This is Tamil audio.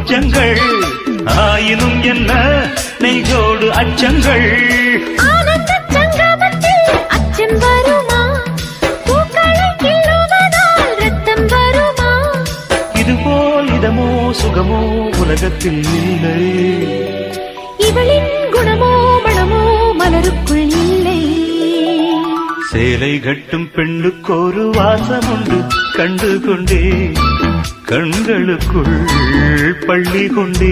பச்சங்கள் ஆயினும் என்ன நெய்கோடு அச்சங்கள் அச்சம் வருமா பூக்களை கிள்ளுவதால் ரத்தம் வருமா இதுபோல் இதமோ சுகமோ உலகத்தில் இல்லை இவளின் குணமோ மனமோ மலருக்குள் இல்லை சேலை கட்டும் பெண்ணுக்கொரு வாசம் உண்டு கண்டு கொண்டே கண்களுக்குள் பள்ளி கொண்டே